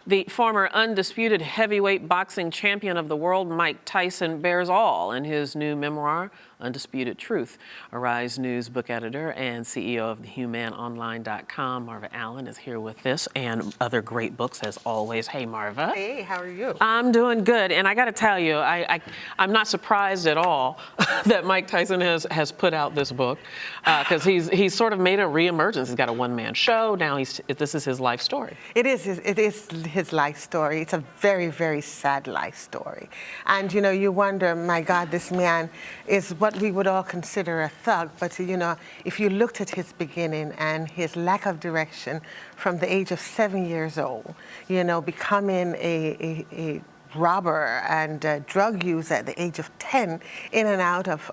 The former undisputed heavyweight boxing champion of the world, Mike Tyson, bears all in his new memoir, Undisputed Truth. Arise News book editor and CEO of thehumanonline.com, Marva Allen, is here with this and other great books as always. Hey, Marva. Hey, how are you? I'm doing good, and I got to tell you, I'm not surprised at all that Mike Tyson has put out this book because he's sort of made a reemergence. He's got a one-man show now. This is his life story. It is his life story. It's a very, very sad life story. And, you know, you wonder, my God, this man is what we would all consider a thug. But, you know, if you looked at his beginning and his lack of direction from the age of 7 years old, you know, becoming a robber and drug user at the age of 10, in and out of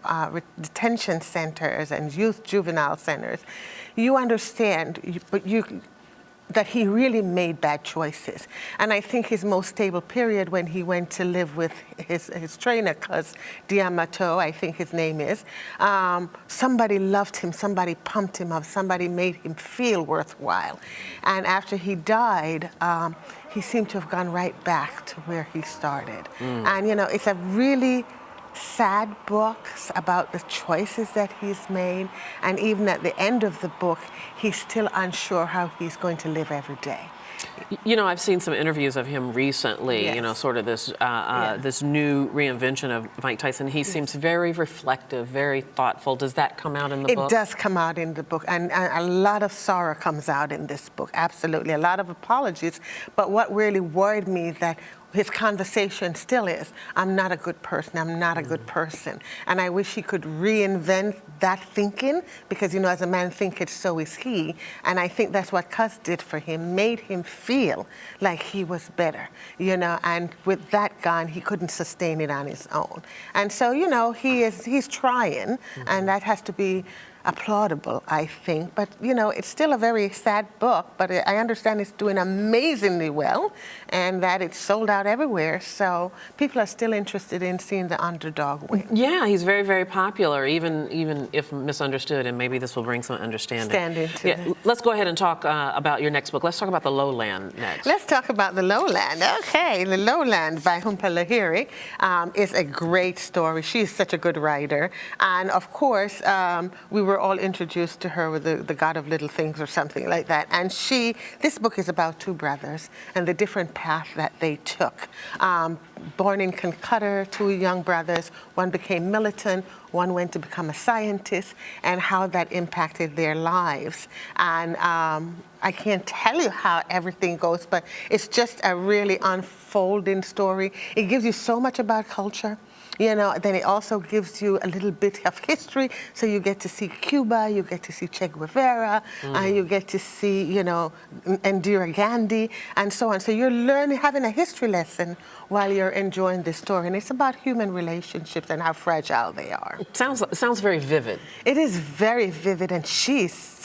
detention centers and youth juvenile centers, you understand, that he really made bad choices. And I think his most stable period when he went to live with his trainer, Cuz Diamato, I think his name is, somebody loved him, somebody pumped him up, somebody made him feel worthwhile. And after he died, he seemed to have gone right back to where he started. And you know, it's a really sad book about the choices that he's made, and even at the end of the book, he's still unsure how he's going to live every day. You know, I've seen some interviews of him recently, Yes. you know, sort of this this new reinvention of Mike Tyson. He seems very reflective, very thoughtful. Does that come out in the book? It does come out in the book, and a lot of sorrow comes out in this book, absolutely. A lot of apologies, but what really worried me that his conversation still is, I'm not a good person, I'm not a good person. And I wish he could reinvent that thinking, because, you know, as a man thinketh, so is he. And I think that's what Cuz did for him, made him feel like he was better, you know, and with that gone, he couldn't sustain it on his own. And so, you know, he's trying, and that has to be applaudable, I think. But, you know, it's still a very sad book, but I understand it's doing amazingly well and that it's sold out everywhere. So people are still interested in seeing the underdog win. Yeah, he's very, very popular, even if misunderstood, and maybe this will bring some understanding. Let's go ahead and talk about your next book. Let's talk about The Lowland next. Let's talk about The Lowland. Okay, The Lowland by Jhumpa Lahiri is a great story. She's such a good writer. And of course, we were all introduced to her with the God of Little Things or something like that. And this book is about two brothers and the different path that they took. Born in Calcutta, two young brothers. One became militant, one went to become a scientist, and how that impacted their lives. And I can't tell you how everything goes, but it's just a really unfolding story. It gives you so much about culture. You know, then it also gives you a little bit of history. So you get to see Cuba, you get to see Che Guevara, you get to see, you know, Indira Gandhi, and so on. So you're having a history lesson while you're enjoying this story. And it's about human relationships and how fragile they are. Sounds very vivid. It is very vivid, and she's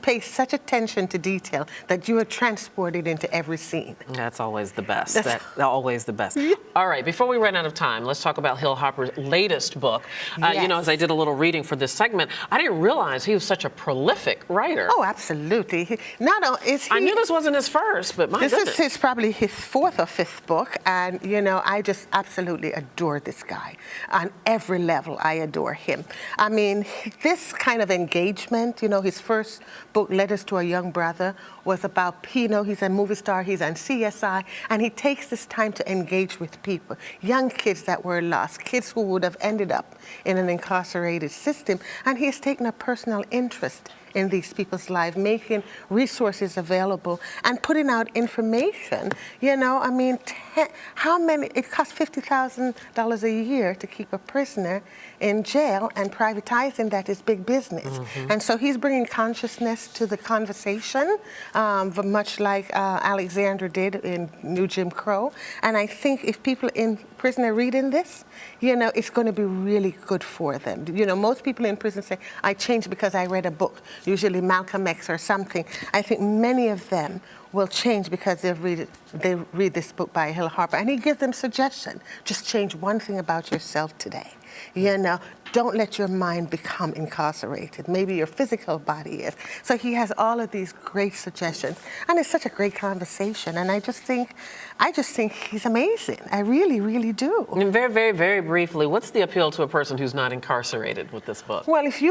paid such attention to detail that you are transported into every scene. That's always the best. Always the best. All right, before we run out of time, let's talk about Hill Hopper's latest book. Yes. You know, as I did a little reading for this segment, I didn't realize he was such a prolific writer. Oh, absolutely. Not only is he... I knew this wasn't his first, but my goodness. This is probably his fourth or fifth book, and, you know, I just absolutely adore this guy. On every level, I adore him. I mean, this kind of engagement, you know, his first book, Letters to a Young Brother, was about, you know, he's a movie star, he's on CSI, and he takes this time to engage with people, young kids that were lost, kids who would have ended up in an incarcerated system, and he has taken a personal interest in these people's lives, making resources available and putting out information. You know, I mean, it costs $50,000 a year to keep a prisoner in jail, and privatizing that is big business. And so he's bringing consciousness to the conversation, much like Alexander did in New Jim Crow. And I think if people in prison are reading this, you know, it's going to be really good for them. You know, most people in prison say, I changed because I read a book, usually Malcolm X or something. I think many of them will change because they read this book by Hill Harper, and he gives them suggestions. Just change one thing about yourself today. You know, don't let your mind become incarcerated. Maybe your physical body is. So he has all of these great suggestions, and it's such a great conversation. And I just think he's amazing. I really, really do. And very, very, very briefly, what's the appeal to a person who's not incarcerated with this book? Well, if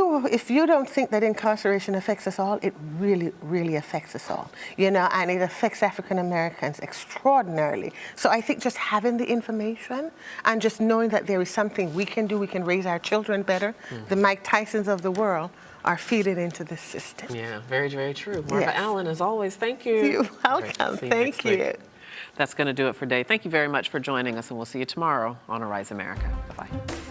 you don't think that incarceration affects us all, it really, really affects us all. You know, and it affects African Americans extraordinarily. So I think just having the information and just knowing that there is something we can do, we can raise our children better. The Mike Tysons of the world are feeding into this system. Yeah, very, very true. Marva Yes. Allen, as always, thank you. You're welcome. Thank you. That's going to do it for today. Thank you very much for joining us, and we'll see you tomorrow on Arise America. Bye-bye.